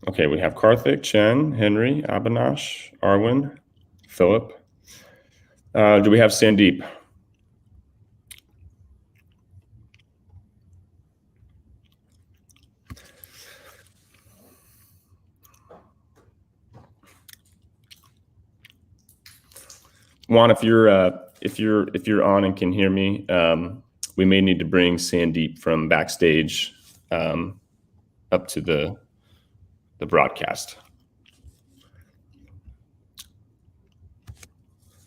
Okay, we have Karthik, Chen, Henry, Abhinash, Arwin, Philip. Do we have Sandeep? Juan, if you're on and can hear me, we may need to bring Sandeep from backstage up to the broadcast.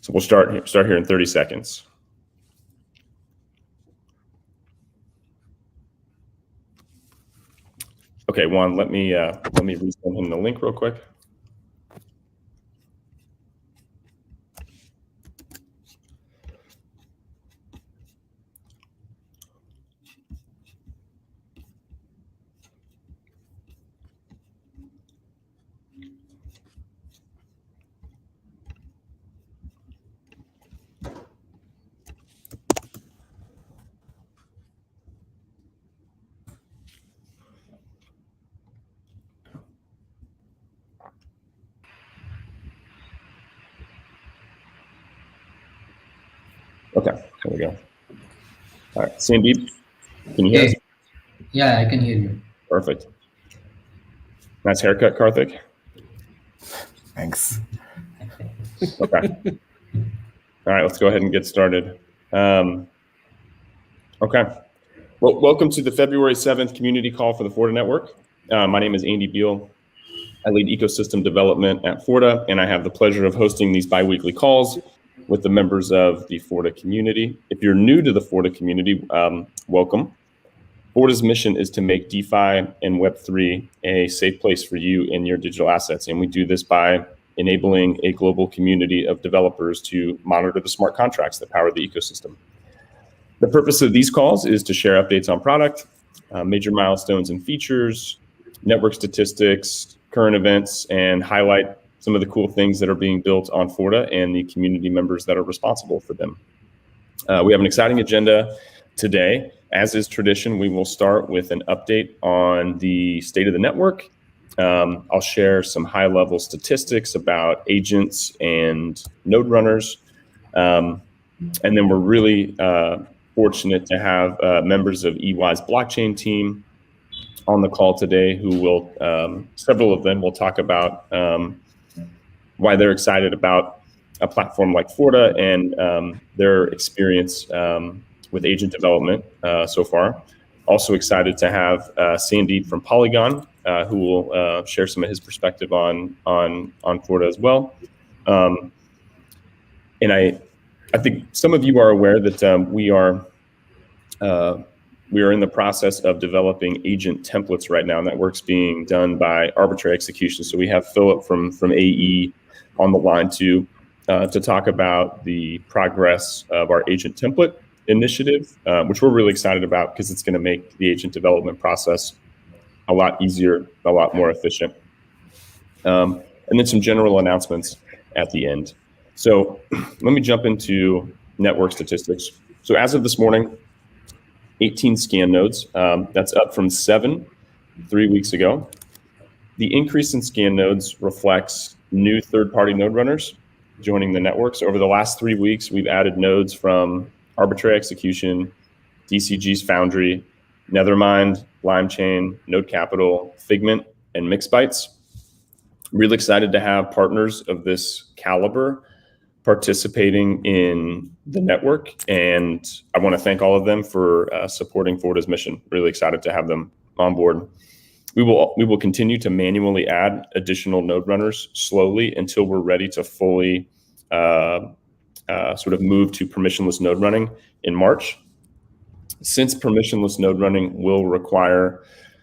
So we'll start here in 30 seconds. Okay, Juan, let me resend him the link real quick. Okay, there we go. All right, Sandeep, can you hear us? Yeah, I can hear you. Perfect. Nice haircut, Karthik. Thanks. Okay. All right, let's go ahead and get started. Okay. Well, welcome to the February 7th community call for the Forta Network. My name is Andy Beal. I lead ecosystem development at Forta, and I have the pleasure of hosting these bi-weekly calls with the members of the Forta community. If you're new to the Forta community, welcome. Forta's mission is to make DeFi and Web3 a safe place for you and your digital assets. And we do this by enabling a global community of developers to monitor the smart contracts that power the ecosystem. The purpose of these calls is to share updates on product, major milestones and features, network statistics, current events, and highlight some of the cool things that are being built on Forta and the community members that are responsible for them. We have an exciting agenda today. As is tradition, we will start with an update on the state of the network. I'll share some high-level statistics about agents and node runners. And then we're really fortunate to have members of EY's blockchain team on the call today who will, several of them will talk about why they're excited about a platform like Forta and their experience with agent development so far. Also excited to have Sandeep from Polygon, who will share some of his perspective on Forta as well. And I think some of you are aware that we are in the process of developing agent templates right now, and that work's being done by arbitrary execution. So we have Philip from AE on the line to talk about the progress of our agent template initiative, which we're really excited about because it's going to make the agent development process a lot easier, a lot more efficient. And then some general announcements at the end. So let me jump into network statistics. So as of this morning, 18 scan nodes. That's up from 7 3 weeks ago. The increase in scan nodes reflects new third-party node runners joining the network. So over the last 3 weeks, we've added nodes from Arbitrary Execution, DCG's Foundry, Nethermind, LimeChain, Node Capital, Figment, and Mixbytes. Really excited to have partners of this caliber participating in the network, and I want to thank all of them for supporting Forta's mission. Really excited to have them on board. We will continue to manually add additional node runners slowly until we're ready to fully sort of move to permissionless node running in March. Since permissionless node running will require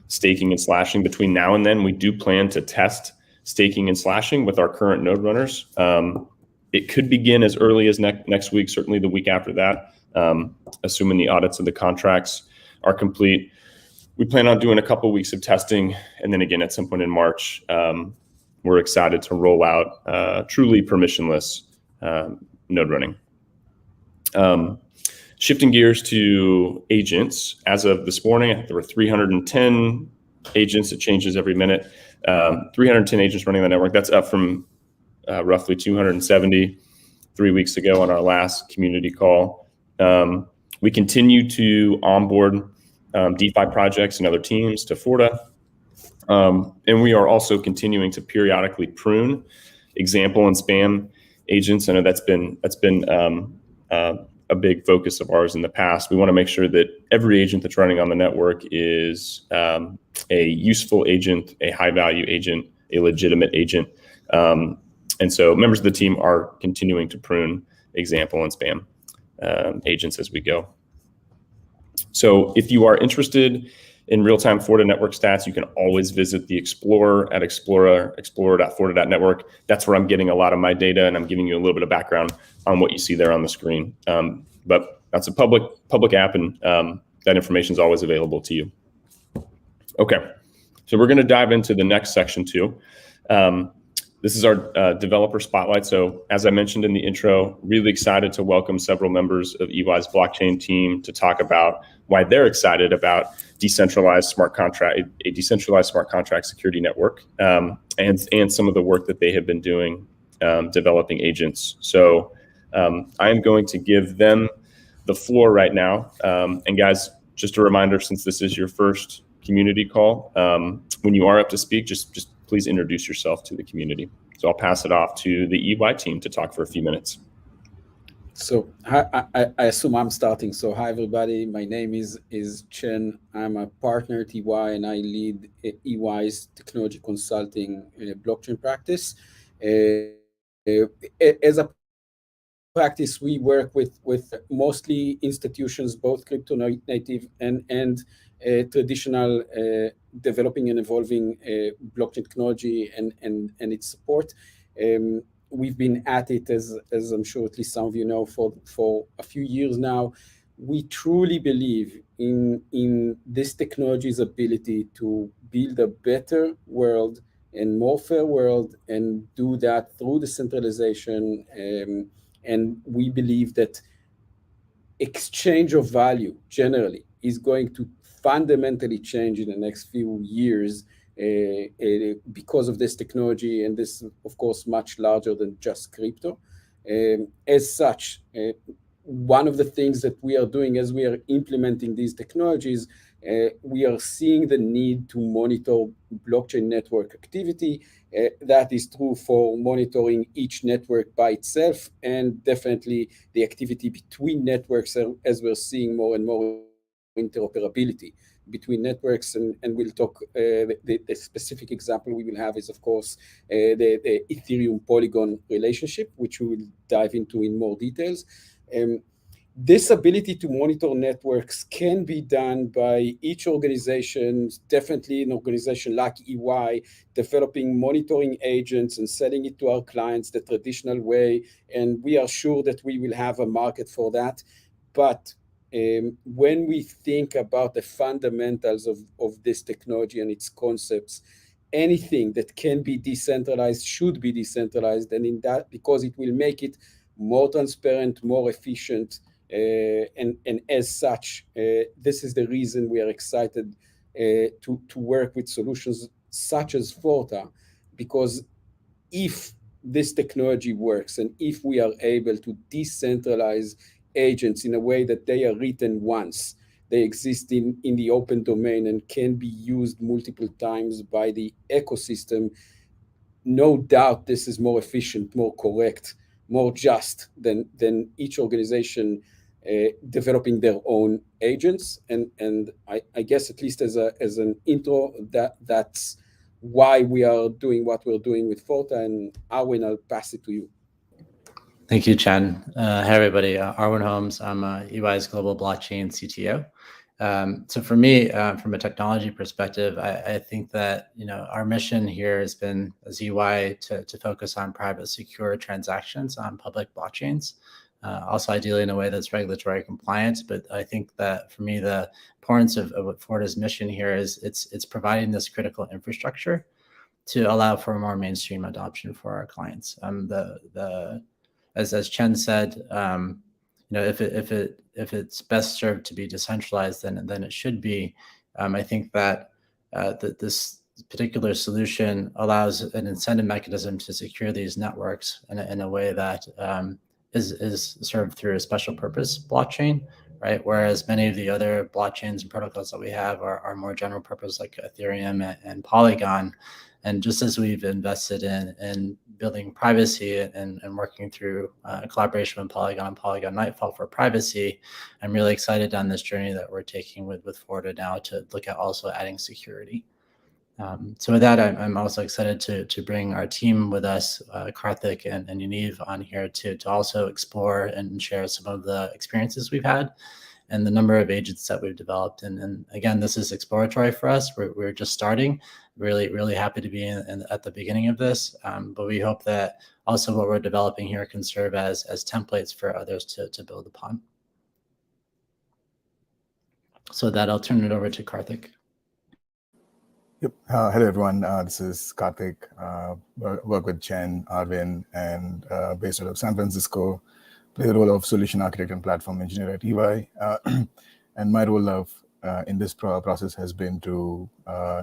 staking and slashing between now and then, we do plan to test staking and slashing with our current node runners. It could begin as early as next week, certainly the week after that, assuming the audits of the contracts are complete. We plan on doing a couple weeks of testing, and then again at some point in March, we're excited to roll out truly permissionless node running. Shifting gears to agents, as of this morning, there were 310 agents. It changes every minute. 310 agents running the network. That's up from roughly 270 3 weeks ago on our last community call. We continue to onboard DeFi projects and other teams to Forta. And we are also continuing to periodically prune example and spam agents. I know that's been a big focus of ours in the past. We want to make sure that every agent that's running on the network is a useful agent, a high value agent, a legitimate agent. And so members of the team are continuing to prune example and spam agents as we go. So if you are interested in real-time Forta network stats, you can always visit the Explorer at explorer.forta.network. That's where I'm getting a lot of my data, and I'm giving you a little bit of background on what you see there on the screen. But that's a public app, and that information is always available to you. Okay, so we're going to dive into the next section too. This is our developer spotlight. So as I mentioned in the intro, really excited to welcome several members of EY's blockchain team to talk about why they're excited about a decentralized smart contract security network, and some of the work that they have been doing developing agents. So I am going to give them the floor right now. And guys, just a reminder, since this is your first community call, when you are up to speak, just please introduce yourself to the community. So I'll pass it off to the EY team to talk for a few minutes. So I assume I'm starting. So hi, everybody. My name is Chen. I'm a partner at EY, and I lead EY's technology consulting blockchain practice. As a practice, we work with mostly institutions, both crypto native and traditional developing and evolving blockchain technology and its support. We've been at it, as I'm sure at least some of you know, for a few years now. We truly believe in this technology's ability to build a better world and more fair world, and do that through decentralization. And we believe that exchange of value generally is going to fundamentally change in the next few years because of this technology, and this, of course, much larger than just crypto. As such, one of the things that we are doing as we are implementing these technologies, we are seeing the need to monitor blockchain network activity. That is true for monitoring each network by itself, and definitely the activity between networks, as we're seeing more and more interoperability between networks. And we'll talk, the specific example we will have is, of course, the Ethereum Polygon relationship, which we will dive into in more details. This ability to monitor networks can be done by each organization, definitely an organization like EY, developing monitoring agents and selling it to our clients the traditional way. And we are sure that we will have a market for that. But when we think about the fundamentals of this technology and its concepts, anything that can be decentralized should be decentralized. And in that, because it will make it more transparent, more efficient, and as such, this is the reason we are excited to work with solutions such as Forta, because if this technology works and if we are able to decentralize agents in a way that they are written once, they exist in the open domain and can be used multiple times by the ecosystem, no doubt this is more efficient, more correct, more just than each organization developing their own agents. And I guess, at least as an intro, that's why we are doing what we're doing with Forta. And Arwin, I'll pass it to you. Thank you, Chen. Hey, everybody. Arwin Holmes. I'm EY's Global Blockchain CTO. So for me, from a technology perspective, I think that our mission here has been, as EY, to focus on private, secure transactions on public blockchains. Also, ideally in a way that's regulatory compliant. But I think that for me, the importance of what Forta's mission here is it's providing this critical infrastructure to allow for more mainstream adoption for our clients. As Chen said, if it's best served to be decentralized, then it should be. I think that this particular solution allows an incentive mechanism to secure these networks in a way that is served through a special purpose blockchain, right? Whereas many of the other blockchains and protocols that we have are more general purpose, like Ethereum and Polygon. And just as we've invested in building privacy and working through collaboration with Polygon and Polygon Nightfall for privacy, I'm really excited on this journey that we're taking with Forta now to look at also adding security. So with that, I'm also excited to bring our team with us, Karthik and Yaniv, on here to also explore and share some of the experiences we've had and the number of agents that we've developed. And again, this is exploratory for us. We're just starting. Really happy to be at the beginning of this. But we hope that also what we're developing here can serve as templates for others to build upon. So with that, I'll turn it over to Karthik. Yep. Hello, everyone. This is Karthik. Work with Chen, Arvin, and based out of San Francisco. Play the role of solution architect and platform engineer at EY. And my role in this process has been to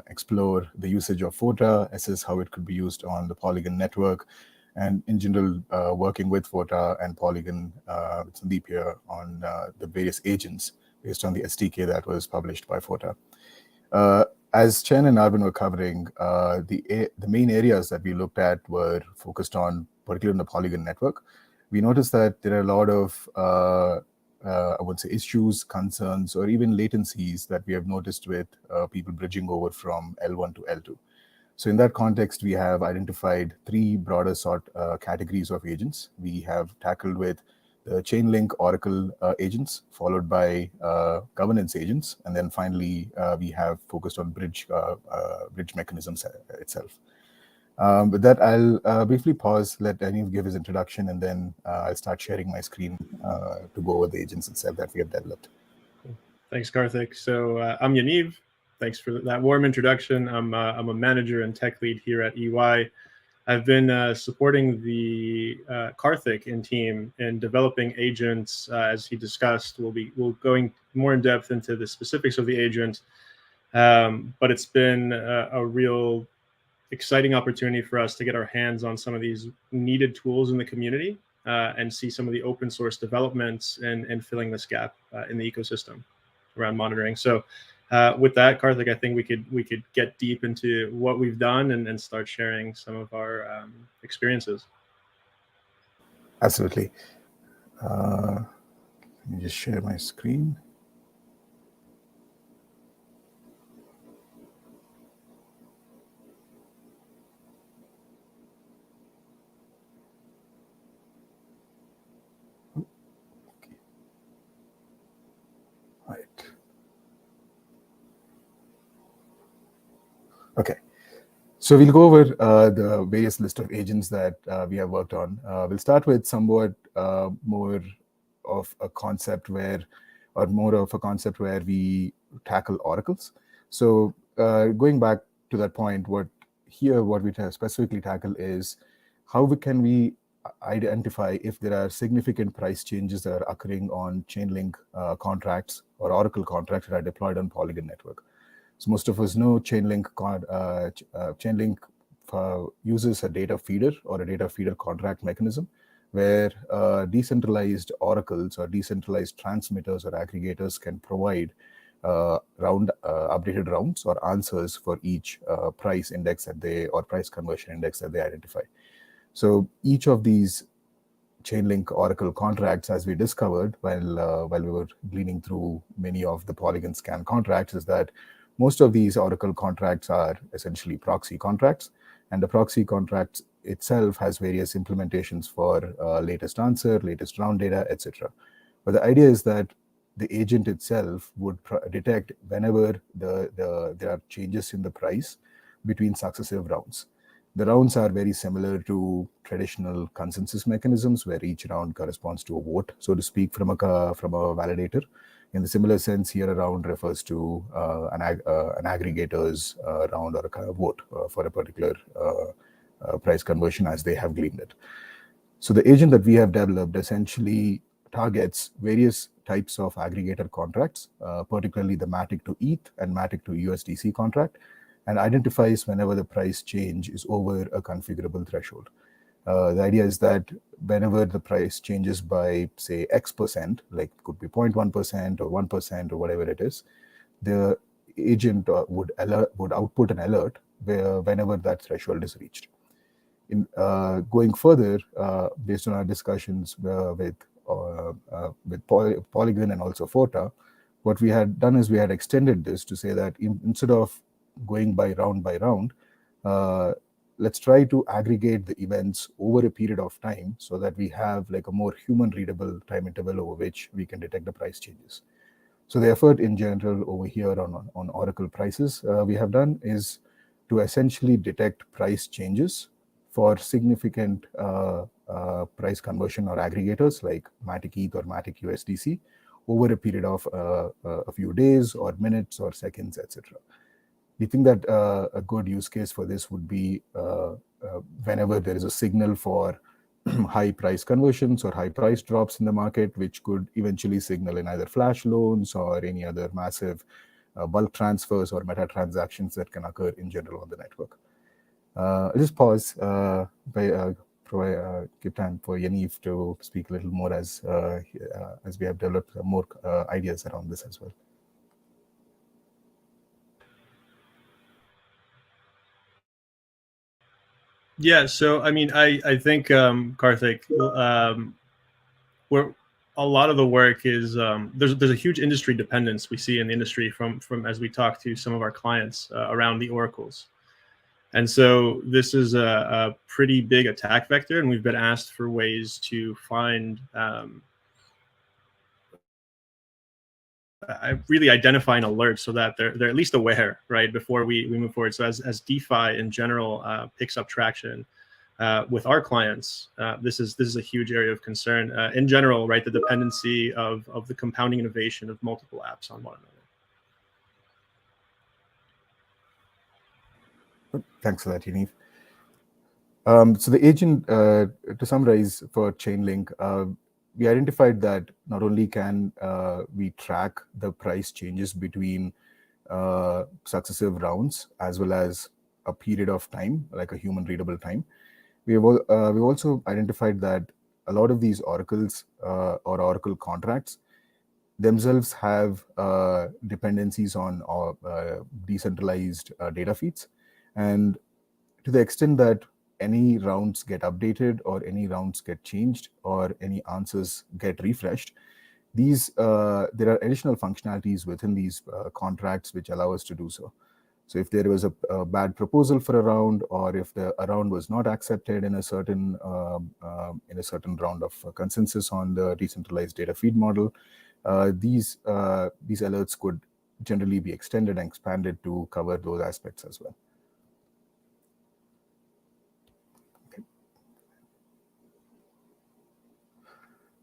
explore the usage of Forta, assess how it could be used on the Polygon network, and in general, working with Forta and Polygon, Sandeep here, on the various agents based on the SDK that was published by Forta. As Chen and Arvin were covering, the main areas that we looked at were focused on, particularly on the Polygon network. We noticed that there are a lot of, I would say, issues, concerns, or even latencies that we have noticed with people bridging over from L1 to L2. So in that context, we have identified three broader categories of agents. We have tackled with the Chainlink Oracle agents, followed by governance agents, and then finally we have focused on bridge mechanisms itself. With that, I'll briefly pause, let Yaniv give his introduction, and then I'll start sharing my screen to go over the agents itself that we have developed. Thanks, Karthik. So I'm Yaniv. Thanks for that warm introduction. I'm a manager and tech lead here at EY. I've been supporting the Karthik and team in developing agents. As he discussed, we'll going more in depth into the specifics of the agent, but it's been a real exciting opportunity for us to get our hands on some of these needed tools in the community and see some of the open source developments and filling this gap in the ecosystem around monitoring. So with that, Karthik, I think we could get deep into what we've done and start sharing some of our experiences. Absolutely. Let me just share my screen. Okay, so we'll go over the various list of agents that we have worked on. We'll start with somewhat more of a concept where we tackle oracles. So going back to that point, what we specifically tackle is how can we identify if there are significant price changes that are occurring on Chainlink contracts or Oracle contracts that are deployed on Polygon network. So most of us know Chainlink uses a data feeder or a data feeder contract mechanism where decentralized oracles or decentralized transmitters or aggregators can provide updated rounds or answers for each price index or price conversion index that they identify. So each of these Chainlink Oracle contracts, as we discovered while we were gleaning through many of the Polygon scan contracts, is that most of these Oracle contracts are essentially proxy contracts, and the proxy contract itself has various implementations for latest answer, latest round data, etc. But the idea is that the agent itself would detect whenever there are changes in the price between successive rounds. The rounds are very similar to traditional consensus mechanisms, where each round corresponds to a vote, so to speak, from a validator. In the similar sense, here a round refers to an aggregator's round or a vote for a particular price conversion as they have gleaned it. So the agent that we have developed essentially targets various types of aggregator contracts, particularly the Matic to ETH and Matic to USDC contract, and identifies whenever the price change is over a configurable threshold. The idea is that whenever the price changes by, say, X%, like could be 0.1% or 1% or whatever it is, the agent would output an alert whenever that threshold is reached. In going further, based on our discussions with Polygon and also Forta, what we had done is we had extended this to say that instead of going by round, let's try to aggregate the events over a period of time so that we have like a more human readable time interval over which we can detect the price changes. So the effort in general over here on Oracle prices we have done is to essentially detect price changes for significant price conversion or aggregators like Matic ETH or Matic USDC over a period of a few days or minutes or seconds, etc. We think that a good use case for this would be whenever there is a signal for high price conversions or high price drops in the market, which could eventually signal in either flash loans or any other massive bulk transfers or meta transactions that can occur in general on the network. I'll just pause, give time for Yaniv to speak a little more as we have developed more ideas around this as well. Yeah, so I mean, I think Karthik, where a lot of the work is there's a huge industry dependence we see in the industry from as we talk to some of our clients around the oracles, and so this is a pretty big attack vector, and we've been asked for ways to find really identify an alert so that they're at least aware, right, before we move forward. So as DeFi in general picks up traction with our clients, this is a huge area of concern in general, right? The dependency of the compounding innovation of multiple apps on one another. Thanks for that, Yaniv. So the agent, to summarize for Chainlink, we identified that not only can we track the price changes between successive rounds as well as a period of time, like a human readable time, we've also identified that a lot of these oracles or oracle contracts themselves have dependencies on decentralized data feeds. And to the extent that any rounds get updated or any rounds get changed or any answers get refreshed, there are additional functionalities within these contracts which allow us to do so. So if there was a bad proposal for a round, or if a round was not accepted in a certain round of consensus on the decentralized data feed model, these alerts could generally be extended and expanded to cover those aspects as well.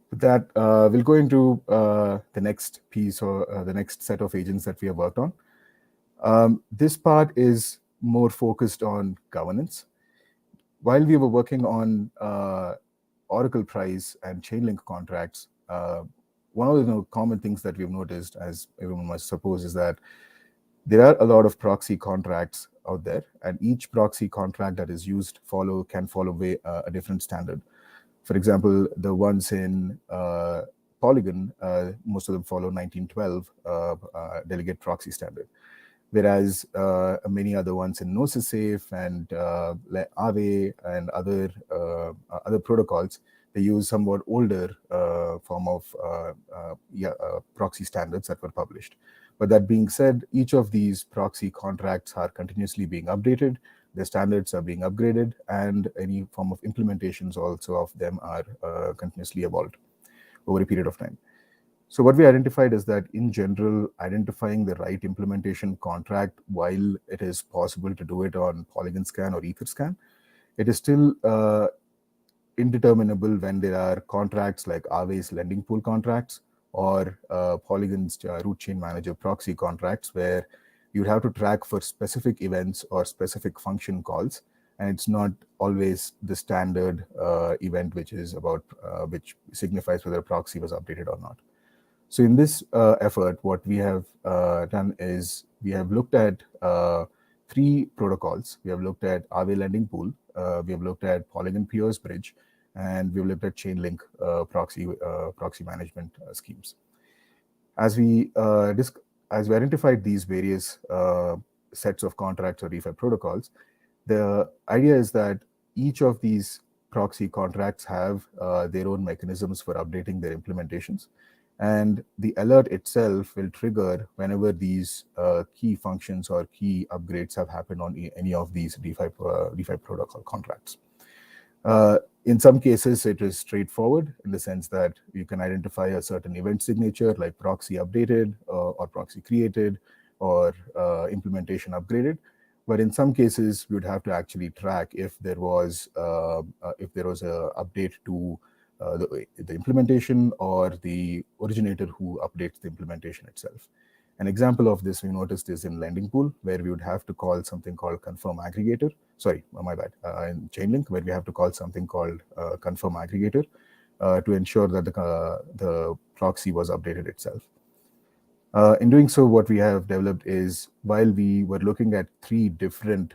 With that, we'll go into the next piece or the next set of agents that we have worked on. This part is more focused on governance. While we were working on Oracle price and Chainlink contracts, one of the common things that we've noticed, as everyone must suppose, is that there are a lot of proxy contracts out there, and each proxy contract that is used can follow a different standard. For example, the ones in Polygon, most of them follow 1912 delegate proxy standard, whereas many other ones in Gnosis and Aave and other protocols, they use somewhat older form of proxy standards that were published. But that being said, each of these proxy contracts are continuously being updated, their standards are being upgraded, and any form of implementations also of them are continuously evolved over a period of time. So what we identified is that in general, identifying the right implementation contract, while it is possible to do it on Polygon Scan or Etherscan, it is still indeterminable when there are contracts like Aave's lending pool contracts or Polygon's root chain manager proxy contracts, where you have to track for specific events or specific function calls, and it's not always the standard event which signifies whether a proxy was updated or not. So in this effort, what we have done is we have looked at 3 protocols. We have looked at Aave Lending Pool, we have looked at Polygon POS Bridge, and we've looked at Chainlink proxy management schemes. As we identified these various sets of contracts or DeFi protocols, the idea is that each of these proxy contracts have their own mechanisms for updating their implementations. And the alert itself will trigger whenever these key functions or key upgrades have happened on any of these DeFi protocol contracts. In some cases, it is straightforward in the sense that you can identify a certain event signature like proxy updated or proxy created or implementation upgraded. But in some cases, we would have to actually track if there was a update to the implementation or the originator who updates the implementation itself. An example of this we noticed is in Lending Pool, where we would have to call something called confirm aggregator. Sorry, my bad. In Chainlink, where we have to call something called confirm aggregator to ensure that the proxy was updated itself. In doing so, what we have developed is, while we were looking at 3 different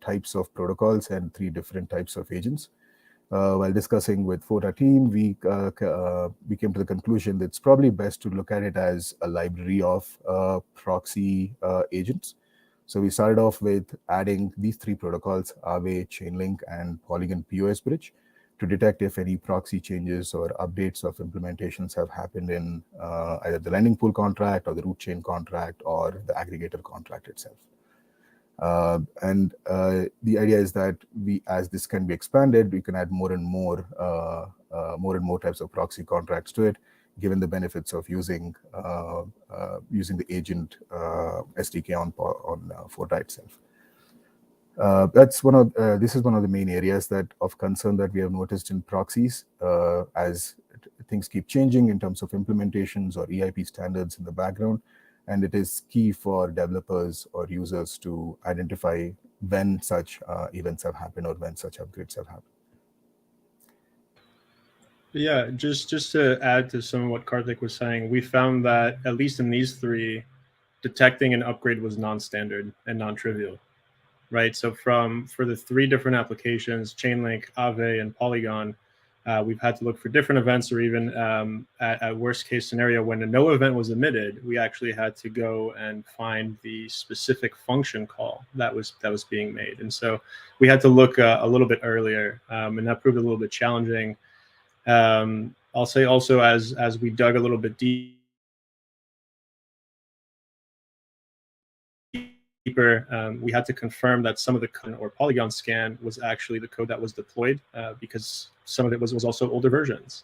types of protocols and 3 different types of agents, while discussing with Forta team, we came to the conclusion that it's probably best to look at it as a library of proxy agents. So we started off with adding these 3 protocols, Aave, Chainlink, and Polygon POS Bridge, to detect if any proxy changes or updates of implementations have happened in either the lending pool contract or the root chain contract or the aggregator contract itself. The idea is that as this can be expanded, we can add more and more types of proxy contracts to it, given the benefits of using the agent SDK on Forta itself. This is one of the main areas of concern that we have noticed in proxies as things keep changing in terms of implementations or EIP standards in the background. And it is key for developers or users to identify when such events have happened or when such upgrades have happened. Yeah, just to add to some of what Karthik was saying, we found that at least in these 3, detecting an upgrade was non-standard and non-trivial, right? So for the 3 different applications, Chainlink, Aave, and Polygon, we've had to look for different events, or even at worst case scenario, when no event was emitted, we actually had to go and find the specific function call that was being made. And so we had to look a little bit earlier, and that proved a little bit challenging. I'll say also, as we dug a little bit deeper, we had to confirm that some of the code or Polygon scan was actually the code that was deployed, because some of it was also older versions,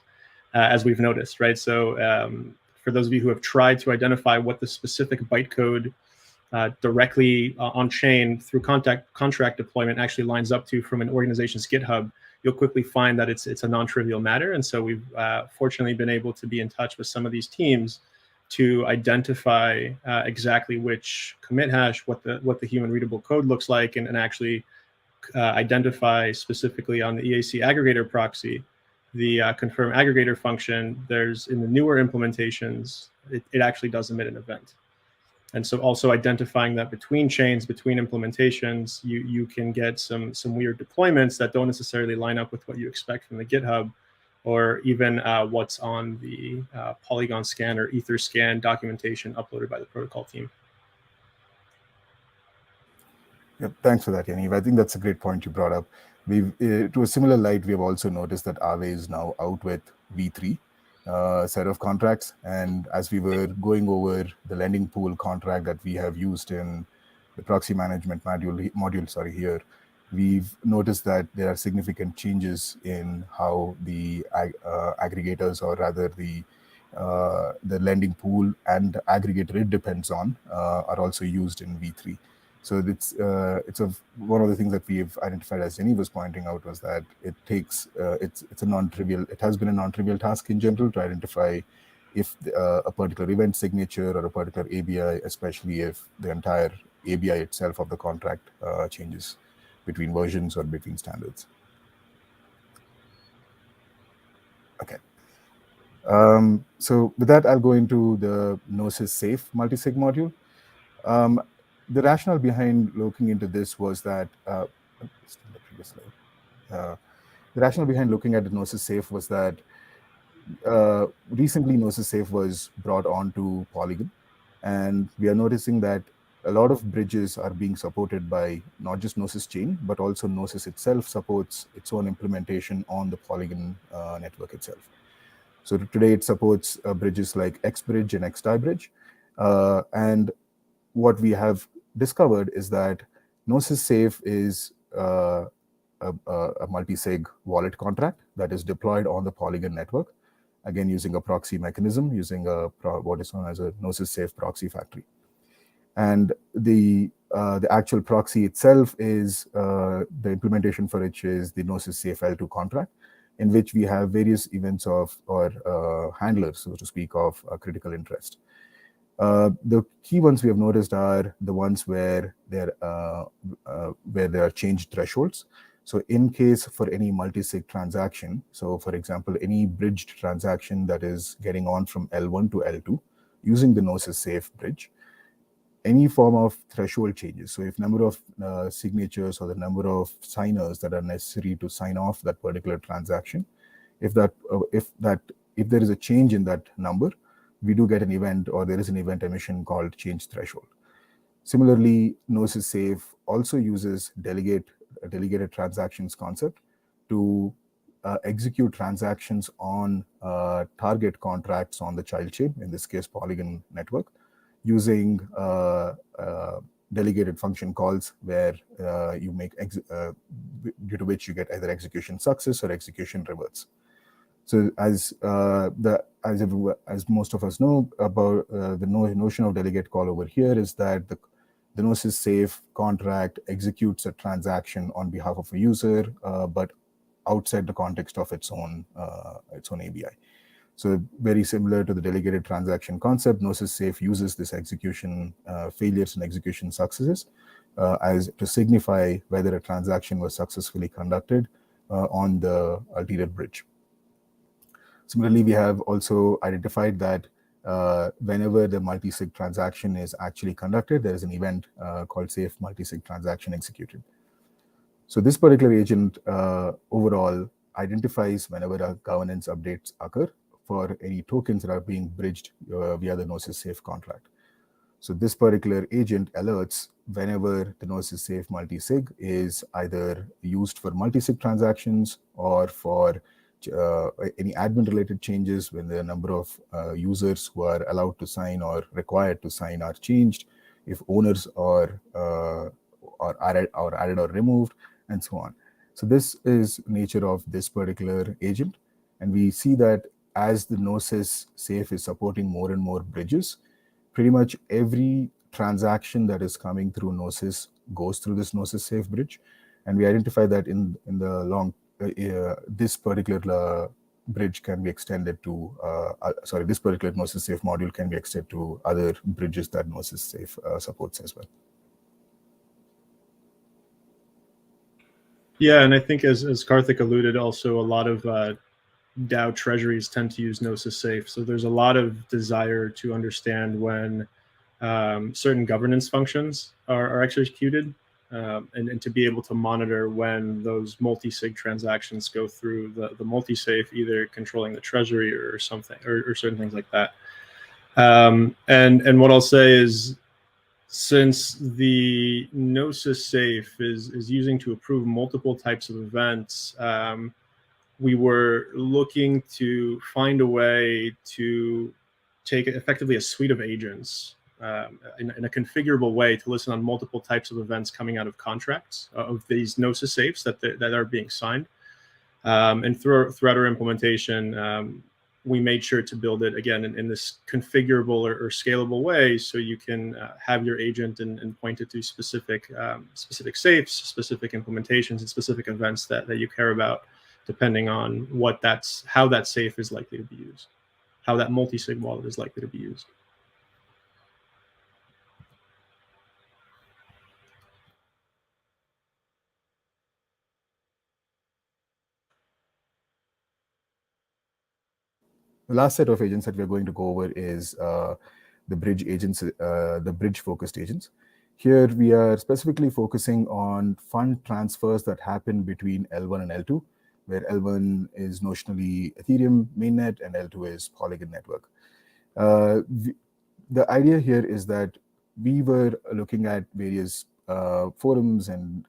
as we've noticed, right? So for those of you who have tried to identify what the specific bytecode directly on chain through contract deployment actually lines up to from an organization's GitHub, you'll quickly find that it's a non-trivial matter. And so we've fortunately been able to be in touch with some of these teams to identify exactly which commit hash, what the human readable code looks like, and actually identify specifically on the EAC aggregator proxy, the confirm aggregator function. There's, in the newer implementations, it actually does emit an event. And so also identifying that between chains, between implementations, you can get some weird deployments that don't necessarily line up with what you expect from the GitHub, or even what's on the Polygon scan or Ether scan documentation uploaded by the protocol team. Yep, thanks for that, Yaniv. I think that's a great point you brought up. To a similar light, we have also noticed that Aave is now out with V3 set of contracts. And as we were going over the lending pool contract that we have used in the proxy management module here, we've noticed that there are significant changes in how the aggregators, or rather the lending pool and the aggregator it depends on, are also used in V3. So it's one of the things that we've identified, as Jenny was pointing out, was that it's a non-trivial. It has been a non-trivial task in general to identify if a particular event signature or a particular ABI, especially if the entire ABI itself of the contract changes between versions or between standards. Okay. So with that, I'll go into the Gnosis Safe multisig module. The rationale behind looking into this was that the rationale behind looking at the Gnosis Safe was that recently Gnosis Safe was brought onto Polygon, and we are noticing that a lot of bridges are being supported by not just Gnosis Chain, but also Gnosis itself supports its own implementation on the Polygon network itself. So today it supports bridges like XBridge and XDie and what we have discovered is that Gnosis Safe is a multi-sig wallet contract that is deployed on the Polygon network, again using a proxy mechanism, using what is known as a Gnosis Safe proxy factory. And the actual proxy itself is the implementation for which is the Gnosis Safe L2 contract, in which we have various events of or handlers, so to speak, of critical interest. The key ones we have noticed are the ones where there are changed thresholds. So in case for any multi-sig transaction, so for example, any bridged transaction that is getting on from L1 to L2 using the Gnosis Safe bridge, any form of threshold changes. So if number of signatures or the number of signers that are necessary to sign off that particular transaction, if there is a change in that number, we do get an event, or there is an event emission called change threshold. Similarly, Gnosis Safe also uses delegated transactions concept to execute transactions on target contracts on the child chain, in this case Polygon network, using delegated function calls where you make due to which you get either execution success or execution reverts. So as most of us know about the notion of delegate call over here is that the Gnosis Safe contract executes a transaction on behalf of a user, but outside the context of its own ABI. So very similar to the delegated transaction concept, Gnosis Safe uses this execution failures and execution successes as to signify whether a transaction was successfully conducted on the ulterior bridge. Similarly, we have also identified that whenever the multi-sig transaction is actually conducted, there is an event called safe multi-sig transaction executed. So this particular agent overall identifies whenever a governance updates occur for any tokens that are being bridged via the Gnosis Safe contract. So this particular agent alerts whenever the Gnosis Safe multi-sig is either used for multi-sig transactions or for any admin-related changes when the number of users who are allowed to sign or required to sign are changed, if owners are added or removed, and so on. So this is nature of this particular agent, and we see that as the Gnosis Safe is supporting more and more bridges, pretty much every transaction that is coming through Gnosis goes through this Gnosis Safe bridge, and we identify that in the long this particular bridge can be extended to this particular Gnosis Safe module can be extended to other bridges that Gnosis Safe supports as well. Yeah, and I think as Karthik alluded, also a lot of DAO treasuries tend to use Gnosis Safe. So there's a lot of desire to understand when certain governance functions are executed, and to be able to monitor when those multi-sig transactions go through the multi-safe, either controlling the treasury or something, or certain things like that. And what I'll say is, since the Gnosis Safe is using to approve multiple types of events, we were looking to find a way to take effectively a suite of agents in a configurable way to listen on multiple types of events coming out of contracts of these Gnosis Safes that are being signed. And throughout our implementation, we made sure to build it again in this configurable or scalable way, so you can have your agent and point it to specific safes, specific implementations, and specific events that you care about, depending on how that safe is likely to be used, how that multi-sig wallet is likely to be used. The last set of agents that we're going to go over is the bridge agents, the bridge-focused agents. Here we are specifically focusing on fund transfers that happen between L1 and L2, where L1 is notionally Ethereum mainnet and L2 is Polygon network. The idea here is that we were looking at various forums and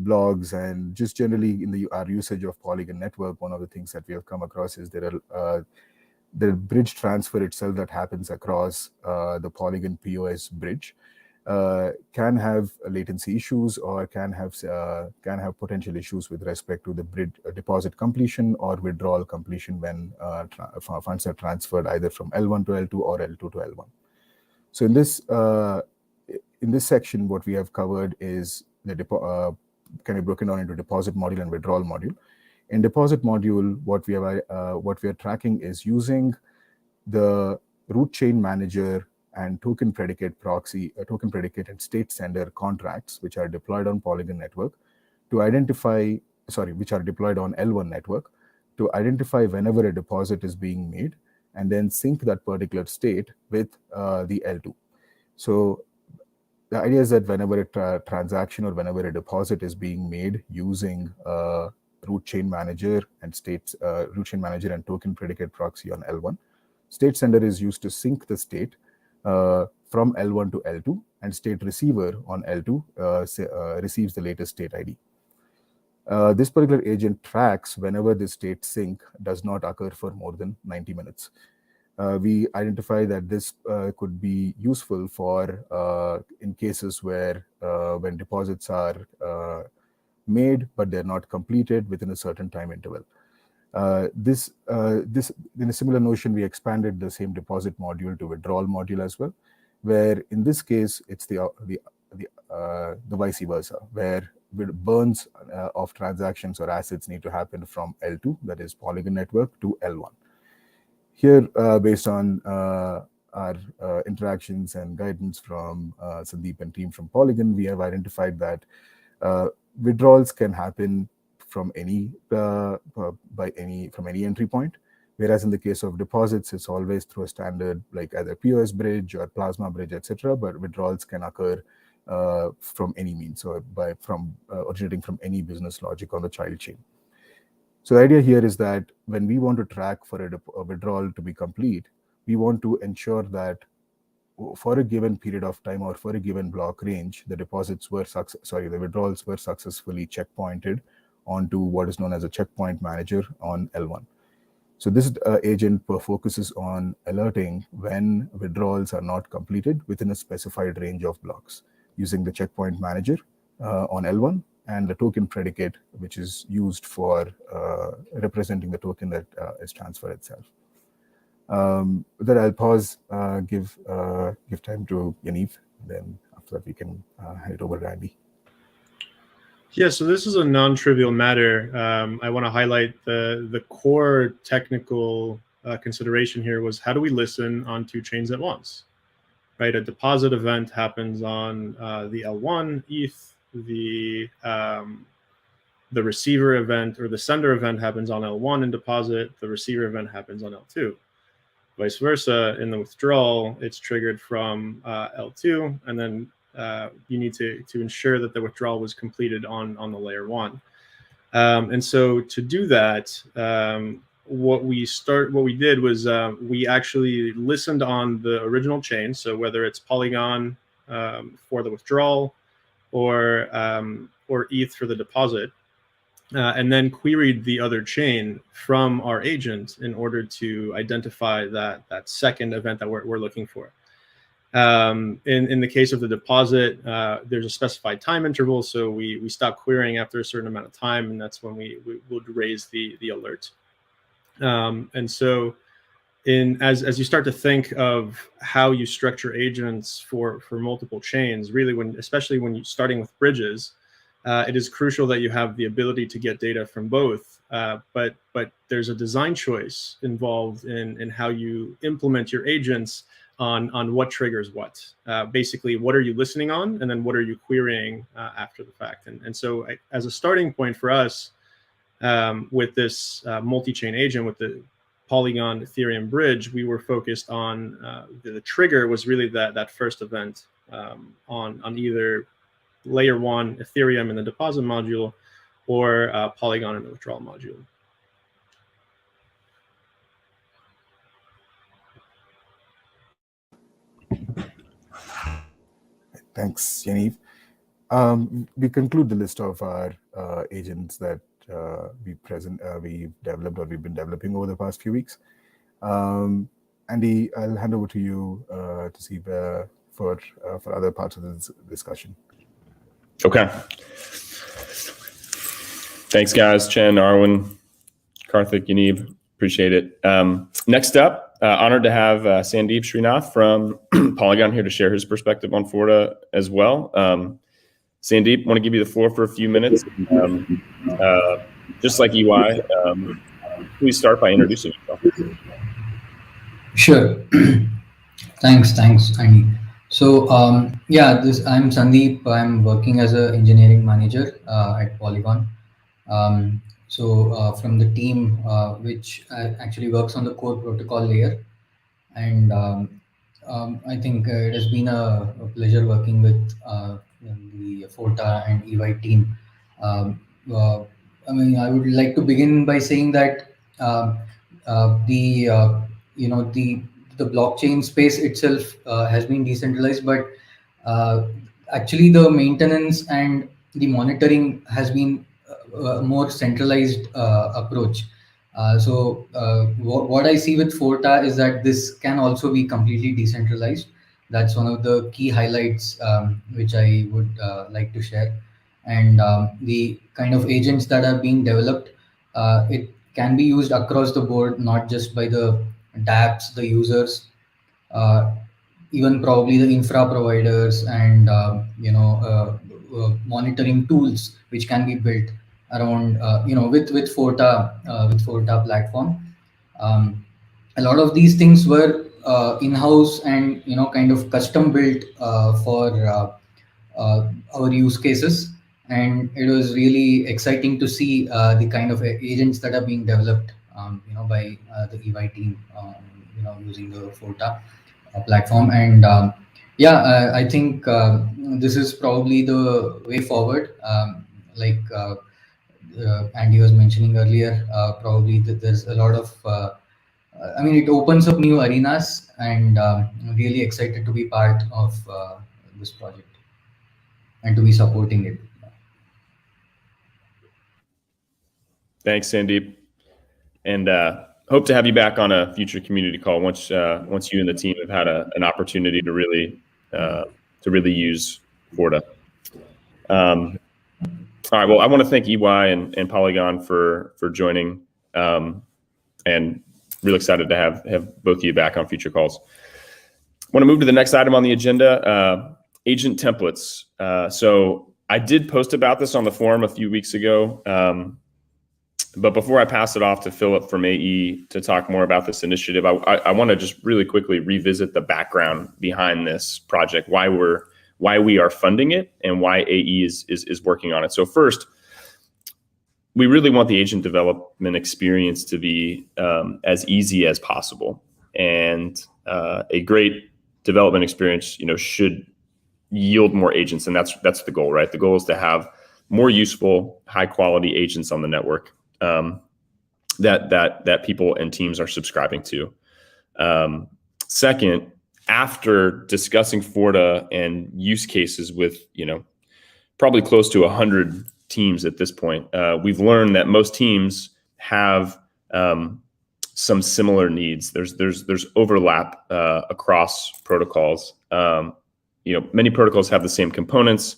blogs, and just generally in our usage of Polygon network, one of the things that we have come across is there are the bridge transfer itself that happens across the Polygon POS bridge can have latency issues or can have potential issues with respect to the bridge deposit completion or withdrawal completion when funds are transferred either from L1 to L2 or L2 to L1. So in this section, what we have covered is the kind of broken down into deposit module and withdrawal module. In deposit module, what we are tracking is using the root chain manager and token predicate proxy, token predicate and state sender contracts, which are deployed on Polygon network to identify, which are deployed on L1 network to identify whenever a deposit is being made and then sync that particular state with the L2. So the idea is that whenever a transaction or whenever a deposit is being made using root chain manager and root chain manager and token predicate proxy on L1, state sender is used to sync the state from L1 to L2, and state receiver on L2 receives the latest state ID. This particular agent tracks whenever the state sync does not occur for more than 90 minutes. We identify that this could be useful for in cases where when deposits are made but they're not completed within a certain time interval. This in a similar notion, we expanded the same deposit module to withdrawal module as well, where in this case it's the vice versa, where burns of transactions or assets need to happen from L2, that is Polygon network, to L1. Here, based on our interactions and guidance from Sandeep and team from Polygon, we have identified that withdrawals can happen from any entry point, whereas in the case of deposits, it's always through a standard like either POS bridge or Plasma bridge, etc. But withdrawals can occur from any means or originating from any business logic on the child chain. So the idea here is that when we want to track for a withdrawal to be complete, we want to ensure that for a given period of time or for a given block range, the withdrawals were successfully checkpointed onto what is known as a checkpoint manager on L1. So this agent focuses on alerting when withdrawals are not completed within a specified range of blocks using the checkpoint manager on L1 and the token predicate, which is used for representing the token that is transferred itself. With that, I'll pause, give time to Yaniv, then after that we can hand it over to Andy. Yeah, so this is a non-trivial matter. I want to highlight the core technical consideration here was how do we listen on two chains at once, right? A deposit event happens on the L1 ETH, the receiver event or the sender event happens on L1 in deposit, the receiver event happens on L2. Vice versa, in the withdrawal, it's triggered from L2, and then you need to ensure that the withdrawal was completed on the layer one. And so to do that, what we did was we actually listened on the original chain. So whether it's Polygon for the withdrawal or ETH for the deposit, and then queried the other chain from our agent in order to identify that second event that we're looking for. In the case of the deposit, there's a specified time interval, so we stop querying after a certain amount of time, and that's when we would raise the alert. And so as you start to think of how you structure agents for multiple chains, really especially when you're starting with bridges, it is crucial that you have the ability to get data from both, but there's a design choice involved in how you implement your agents on what triggers what. Basically, what are you listening on, and then what are you querying after the fact? And so as a starting point for us, with this multi-chain agent, with Polygon Ethereum bridge, we were focused on the trigger was really that first event on either layer 1 Ethereum in the deposit module or Polygon in the withdrawal module. Thanks, Yaniv. We conclude the list of our agents that we've developed or we've been developing over the past few weeks. Andy, I'll hand over to you to see for other parts of this discussion. Okay. Thanks, guys. Chen, Arwen, Karthik, Yaniv, appreciate it. Next up, honored to have Sandeep Srinath from Polygon here to share his perspective on Forta as well. Sandeep, want to give you the floor for a few minutes. Just like EY, please start by introducing yourself. Sure. Thanks, Andy. So yeah, I'm Sandeep. I'm working as an engineering manager at Polygon. From the team which actually works on the core protocol layer, and I think it has been a pleasure working with the Forta and EY team. I mean, I would like to begin by saying that the blockchain space itself has been decentralized, but actually the maintenance and the monitoring has been a more centralized approach. What I see with Forta is that this can also be completely decentralized. That's one of the key highlights which I would like to share. And the kind of agents that are being developed, it can be used across the board, not just by the dApps, the users, even probably the infra providers and monitoring tools which can be built around with Forta platform. A lot of these things were in-house and kind of custom built for our use cases, and it was really exciting to see the kind of agents that are being developed by the EY team using the Forta platform. And I think this is probably the way forward. Like Andy was mentioning earlier, probably that there's a lot of I mean, it opens up new arenas, and I'm really excited to be part of this project and to be supporting it. Thanks, Sandeep. And hope to have you back on a future community call once you and the team have had an opportunity to really use Forta. All right. Well, I want to thank EY and Polygon for joining, and really excited to have both of you back on future calls. I want to move to the next item on the agenda, agent templates. So I did post about this on the forum a few weeks ago, but before I pass it off to Philip from AE to talk more about this initiative, I want to just really quickly revisit the background behind this project, why we are funding it, and why AE is working on it. So first, we really want the agent development experience to be as easy as possible, and a great development experience, should yield more agents, and that's the goal, right? The goal is to have more useful, high quality agents on the network that people and teams are subscribing to. Second, after discussing Forta and use cases with probably close to 100 teams at this point, we've learned that most teams have some similar needs. There's overlap across protocols. Many protocols have the same components.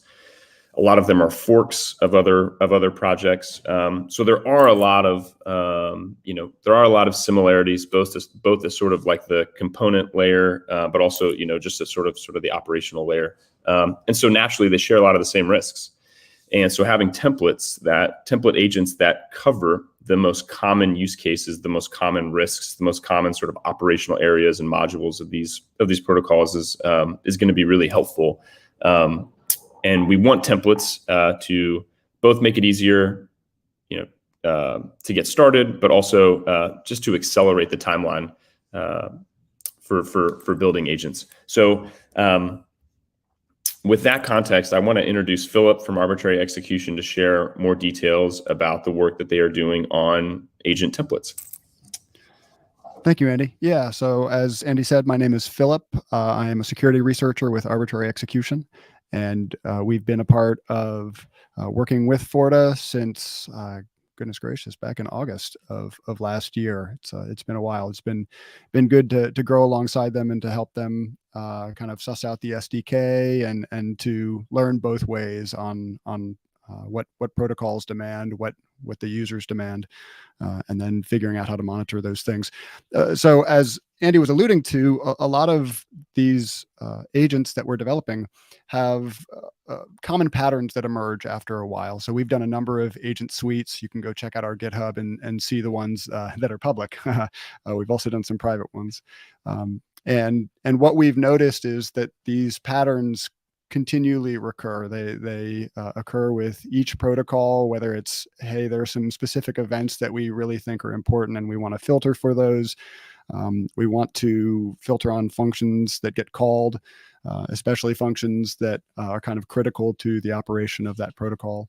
A lot of them are forks of other projects. So there are a lot of similarities, both as sort of like the component layer, but also just as sort of the operational layer. And so naturally they share a lot of the same risks. And so having template agents that cover the most common use cases, the most common risks, the most common sort of operational areas and modules of these protocols is going to be really helpful. And we want templates to both make it easier, to get started, but also just to accelerate the timeline for building agents. So with that context, I want to introduce Philip from Arbitrary Execution to share more details about the work that they are doing on agent templates. Thank you, Andy. Yeah, so as Andy said, my name is Philip. I am a security researcher with Arbitrary Execution, and we've been a part of working with Forta since, goodness gracious, back in August of last year. It's been a while. It's been good to grow alongside them and to help them kind of suss out the SDK and to learn both ways on what protocols demand, what the users demand, and then figuring out how to monitor those things. So as Andy was alluding to, a lot of these agents that we're developing have common patterns that emerge after a while. So we've done a number of agent suites. You can go check out our GitHub and see the ones that are public. We've also done some private ones. And what we've noticed is that these patterns continually recur. They occur with each protocol, whether it's, hey, there are some specific events that we really think are important and we want to filter for those. We want to filter on functions that get called, especially functions that are kind of critical to the operation of that protocol.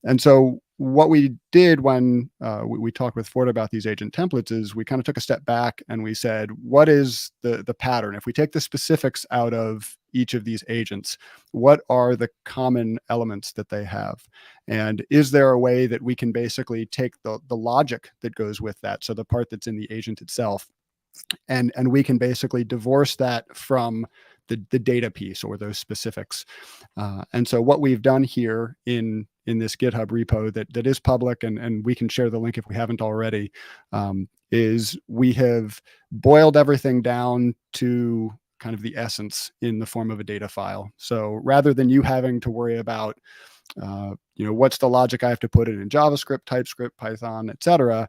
And so what we did when we talked with Forta about these agent templates is we kind of took a step back and we said, what is the pattern? If we take the specifics out of each of these agents, what are the common elements that they have? And is there a way that we can basically take the logic that goes with that, so the part that's in the agent itself, and we can basically divorce that from the data piece or those specifics. And so what we've done here in this GitHub repo that is public, and we can share the link if we haven't already, is we have boiled everything down to kind of the essence in the form of a data file. So rather than you having to worry about, what's the logic I have to put in JavaScript, TypeScript, Python, etc.,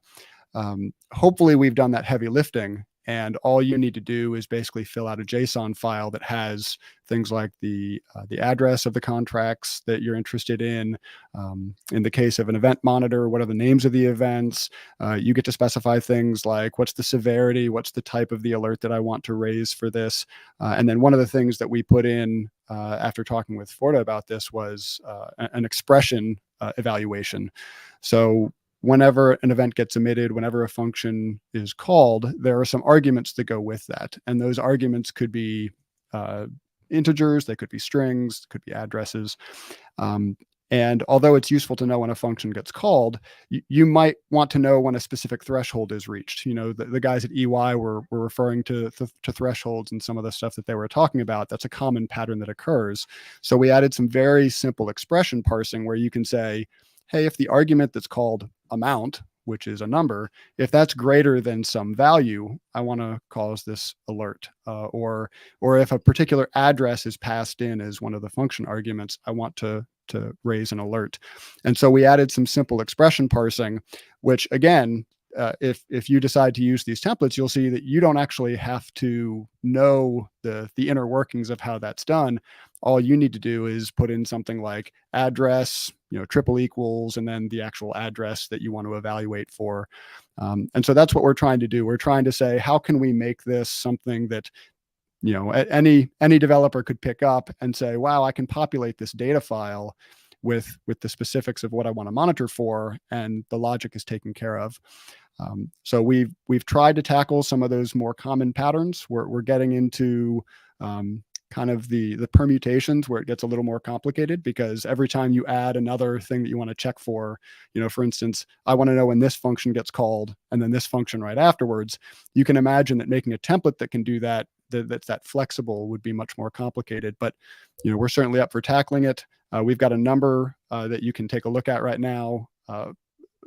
hopefully we've done that heavy lifting. And all you need to do is basically fill out a JSON file that has things like the address of the contracts that you're interested in. In the case of an event monitor, what are the names of the events? You get to specify things like what's the severity, what's the type of the alert that I want to raise for this. And then one of the things that we put in after talking with Forta about this was an expression evaluation. So whenever an event gets emitted, whenever a function is called, there are some arguments that go with that. And those arguments could be integers, they could be strings, could be addresses. And although it's useful to know when a function gets called, you might want to know when a specific threshold is reached. The guys at EY were referring to thresholds and some of the stuff that they were talking about. That's a common pattern that occurs. So we added some very simple expression parsing where you can say, hey, if the argument that's called amount, which is a number, if that's greater than some value, I want to cause this alert. Or if a particular address is passed in as one of the function arguments, I want to raise an alert. And so we added some simple expression parsing, which again, if you decide to use these templates, you'll see that you don't actually have to know the inner workings of how that's done. All you need to do is put in something like address, triple equals, and then the actual address that you want to evaluate for. And so that's what we're trying to do. We're trying to say, how can we make this something that any developer could pick up and say, wow, I can populate this data file with the specifics of what I want to monitor for, and the logic is taken care of. So we've tried to tackle some of those more common patterns. We're getting into kind of the permutations where it gets a little more complicated, because every time you add another thing that you want to check for instance, I want to know when this function gets called and then this function right afterwards. You can imagine that making a template that can do that's that flexible would be much more complicated, but we're certainly up for tackling it. We've got a number that you can take a look at right now.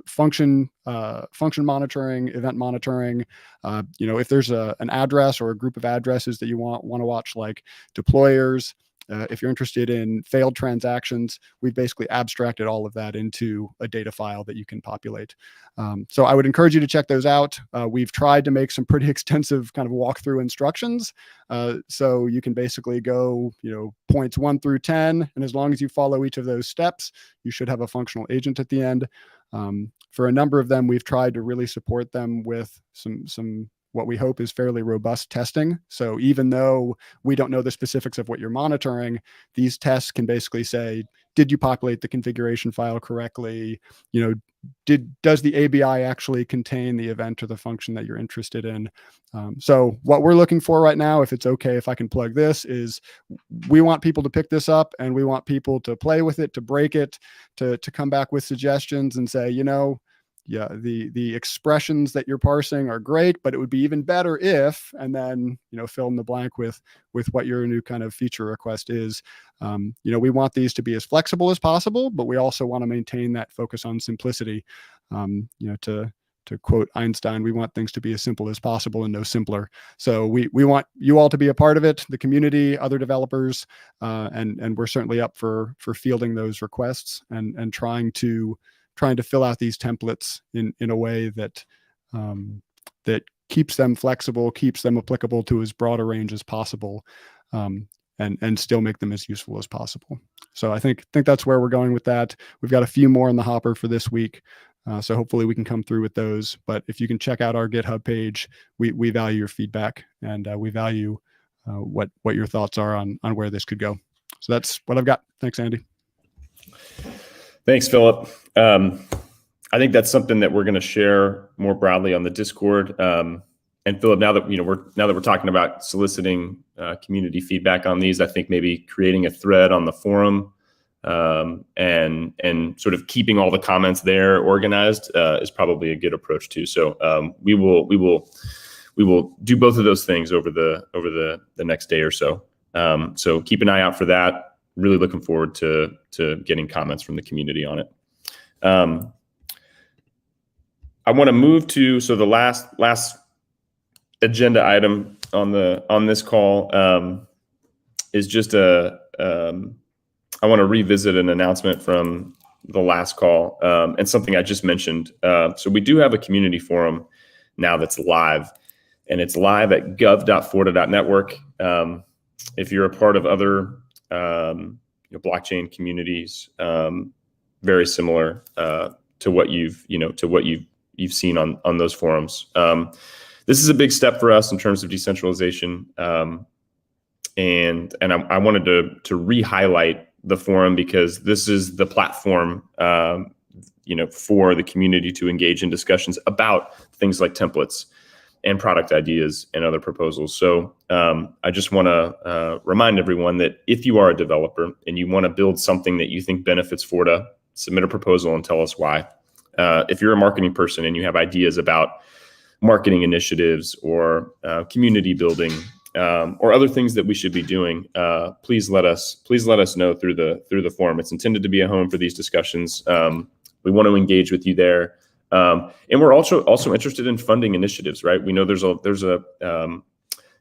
Function monitoring, event monitoring. If there's an address or a group of addresses that you want to watch, like deployers, If you're interested in failed transactions, we've basically abstracted all of that into a data file that you can populate. So I would encourage you to check those out. We've tried to make some pretty extensive kind of walkthrough instructions. So you can basically go, points 1 through 10, and as long as you follow each of those steps, you should have a functional agent at the end. For a number of them, we've tried to really support them with some what we hope is fairly robust testing. So even though we don't know the specifics of what you're monitoring, these tests can basically say, did you populate the configuration file correctly? Does the ABI actually contain the event or the function that you're interested in? So what we're looking for right now, if it's okay if I can plug this, is we want people to pick this up, and we want people to play with it, to break it, to come back with suggestions and say, yeah, the expressions that you're parsing are great, but it would be even better if, and then, fill in the blank with what your new kind of feature request is. We want these to be as flexible as possible, but we also want to maintain that focus on simplicity. To quote Einstein, we want things to be as simple as possible and no simpler. So we want you all to be a part of it, the community, other developers, and we're certainly up for fielding those requests and trying to fill out these templates in a way that that keeps them flexible, keeps them applicable to as broad a range as possible, and still make them as useful as possible. So I think that's where we're going with that. We've got a few more in the hopper for this week, so hopefully we can come through with those. But if you can check out our GitHub page, we value your feedback, and we value what your thoughts are on where this could go. So that's what I've got. Thanks, Andy. Thanks, Philip. I think that's something that we're going to share more broadly on the Discord. And Philip, now that we're talking about soliciting community feedback on these, I think maybe creating a thread on the forum and sort of keeping all the comments there organized is probably a good approach too. So we will do both of those things over the next day or so. So keep an eye out for that. Really looking forward to getting comments from the community on it. I want to move to the last agenda item on this call is just I want to revisit an announcement from the last call and something I just mentioned. So we do have a community forum now that's live, and it's live at gov.forta.network. If you're a part of other blockchain communities, very similar to what you've seen on those forums. This is a big step for us in terms of decentralization, and I wanted to re-highlight the forum because this is the platform for the community to engage in discussions about things like templates and product ideas and other proposals. So I just want to remind everyone that if you are a developer and you want to build something that you think benefits Forta, submit a proposal and tell us why. If you're a marketing person and you have ideas about marketing initiatives or community building or other things that we should be doing, please let us know through the forum. It's intended to be a home for these discussions. We want to engage with you there. And we're also interested in funding initiatives, right? We know there's a the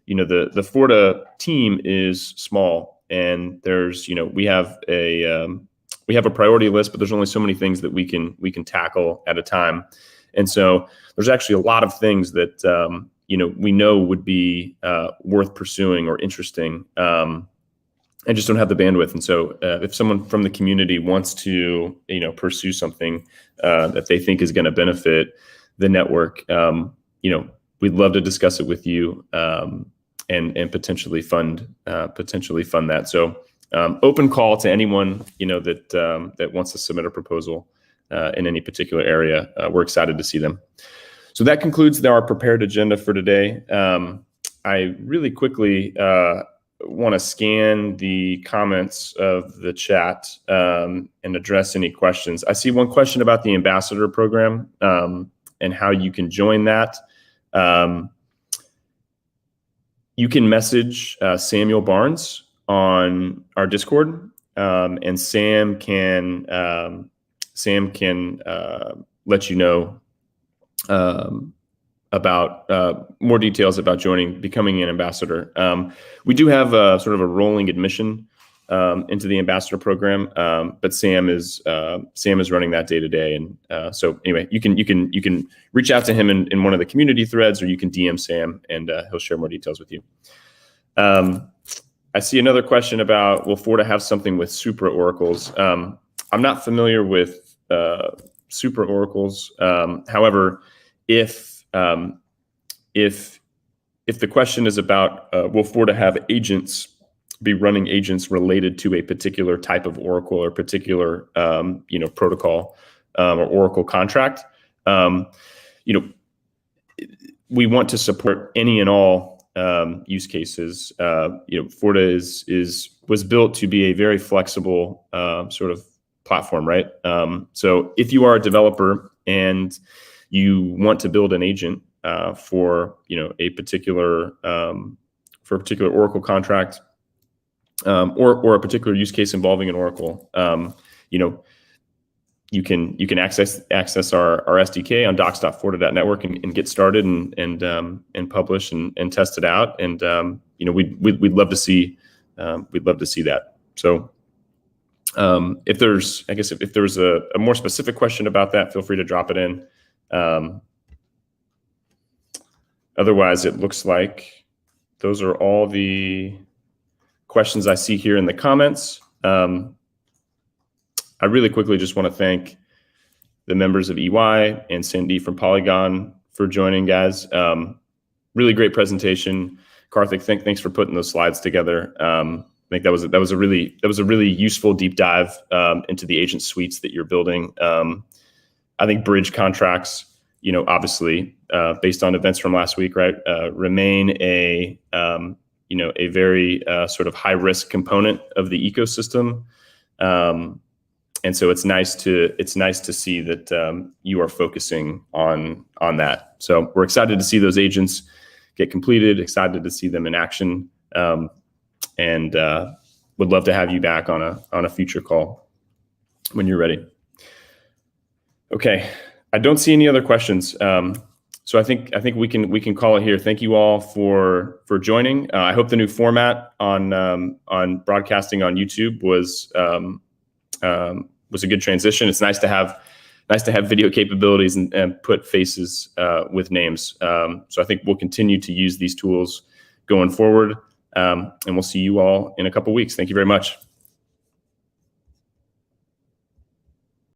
Forta team is small, and there's we have a priority list, but there's only so many things that we can tackle at a time, and so there's actually a lot of things that we know would be worth pursuing or interesting. And just don't have the bandwidth. And so if someone from the community wants to, pursue something that they think is going to benefit the network, we'd love to discuss it with you and potentially fund that. So open call to anyone, that wants to submit a proposal in any particular area. We're excited to see them. So that concludes our prepared agenda for today. I really quickly want to scan the comments of the chat and address any questions. I see one question about the ambassador program and how you can join that. You can message Samuel Barnes on our Discord, and Sam can let you know about more details about becoming an ambassador. We do have sort of a rolling admission into the ambassador program, but Sam is running that day to day. And so anyway, you can reach out to him in one of the community threads, or you can DM Sam, and he'll share more details with you. I see another question about, will Forta have something with supra oracles? I'm not familiar with supra oracles. However, if the question is about will Forta have agents, be running agents related to a particular type of oracle or particular protocol or oracle contract, we want to support any and all use cases. Forta was built to be a very flexible sort of platform, right? So if you are a developer and you want to build an agent for a particular oracle contract, or a particular use case involving an oracle, you can access our SDK on docs.forta.network and get started and publish and test it out. And we'd love to see that. So if there's a more specific question about that, feel free to drop it in. Otherwise, it looks like those are all the questions I see here in the comments. I really quickly just want to thank the members of EY and Sandeep from Polygon for joining, guys. Really great presentation. Karthik, thanks for putting those slides together. I think that was a really useful deep dive into the agent suites that you're building. I think bridge contracts, obviously based on events from last week, right, remain a very sort of high risk component of the ecosystem. And so it's nice to see that you are focusing on that. So we're excited to see those agents get completed, excited to see them in action, and would love to have you back on a future call when you're ready. Okay, I don't see any other questions. So I think we can call it here. Thank you all for joining. I hope the new format on broadcasting on YouTube was a good transition. It's nice to have video capabilities and put faces with names. So I think we'll continue to use these tools going forward, and we'll see you all in a couple weeks. Thank you very much.